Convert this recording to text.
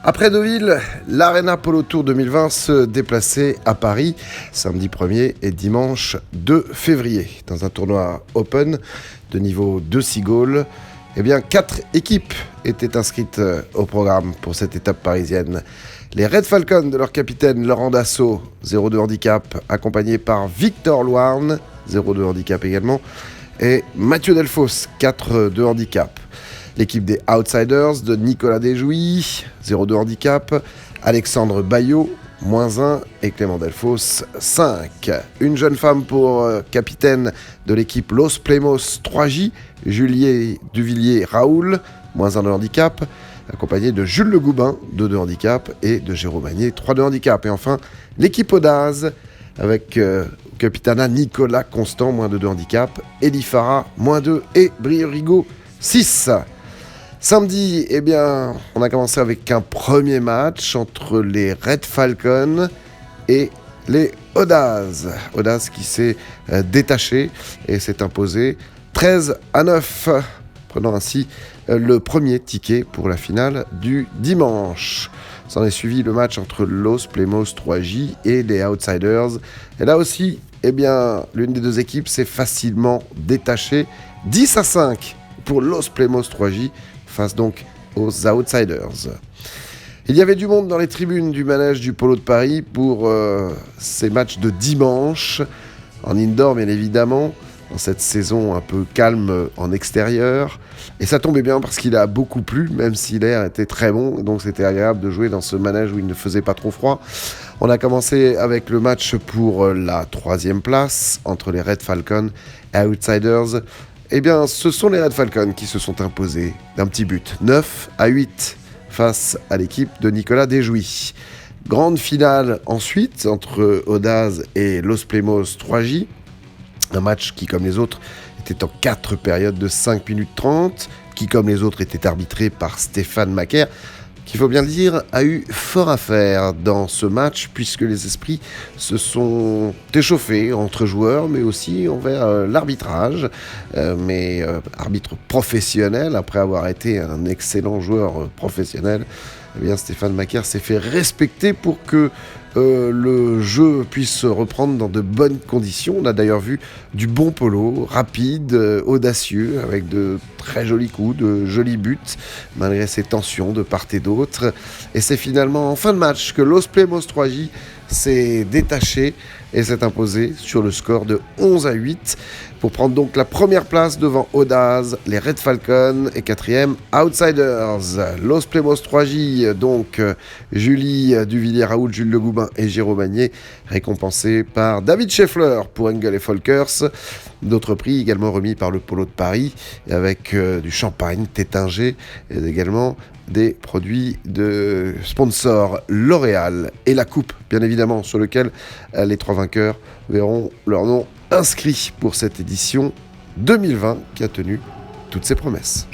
Après Deauville, l'Arena Polo Tour 2020 se déplaçait à Paris samedi 1er et dimanche 2 février. Dans un tournoi open de niveau 2 Seagull, 4 équipes étaient inscrites au programme pour cette étape parisienne. Les Red Falcons de leur capitaine Laurent Dassault, 0,2 handicap, accompagné par Victor Louarn, 0,2 handicap également, et Mathieu Delfos, 4,2 handicap. L'équipe des Outsiders de Nicolas Desjouy, 0,2 handicap, Alexandre Baillot, -1, et Clément Delfos, 5. Une jeune femme pour capitaine de l'équipe Los Plemos 3J, Juliet Duvillier-Raoul, -1 de handicap, accompagné de Jules Le Goubin, 2,2 handicap, et de Jérôme Magnier, 3,2 handicap. Et enfin, l'équipe Audaz, avec capitana Nicolas Constant, -2 handicap, Elie Farah, -2, et Briorigo, 6. Samedi, on a commencé avec un premier match entre les Red Falcons et les Audaz. Audaz qui s'est détaché et s'est imposé 13-9, prenant ainsi le premier ticket pour la finale du dimanche. S'en est suivi le match entre Los Plemos 3J et les Outsiders. Et là aussi, l'une des deux équipes s'est facilement détachée. 10-5 pour Los Plemos 3J, face donc aux Outsiders. Il y avait du monde dans les tribunes du manège du Polo de Paris pour ces matchs de dimanche, en indoor bien évidemment, dans cette saison un peu calme en extérieur. Et ça tombait bien parce qu'il a beaucoup plu, même si l'air était très bon, donc c'était agréable de jouer dans ce manège où il ne faisait pas trop froid. On a commencé avec le match pour la 3e place entre les Red Falcons et Outsiders. Ce sont les Red Falcons qui se sont imposés d'un petit but, 9-8, face à l'équipe de Nicolas Desjouy. Grande finale ensuite entre Audaz et Los Plemos 3J. Un match qui, comme les autres, était en 4 périodes de 5 minutes 30, qui, comme les autres, était arbitré par Stéphane Macaire, qui, faut bien le dire, a eu fort à faire dans ce match, puisque les esprits se sont échauffés entre joueurs, mais aussi envers l'arbitrage. Arbitre professionnel, après avoir été un excellent joueur professionnel, Stéphane Macaire s'est fait respecter pour que le jeu puisse reprendre dans de bonnes conditions. On a d'ailleurs vu du bon polo, rapide, audacieux, avec de très jolis coups, de jolis buts, malgré ces tensions de part et d'autre. Et c'est finalement en fin de match que Los Plemos 3J s'est détaché et s'est imposé sur le score de 11-8 pour prendre donc la première place devant Audaz, les Red Falcons et 4e Outsiders. Los Plemos 3J, donc Julie Duvillier-Raoul, Jules Le Goubin et Jérôme Magnier, récompensés par David Scheffler pour Engel et Folkers. D'autres prix également remis par le Polo de Paris avec du champagne, Tétinger et également des produits de sponsor L'Oréal et la coupe, bien évidemment, sur lequel les 3 vainqueurs verront leur nom inscrit pour cette édition 2020 qui a tenu toutes ses promesses.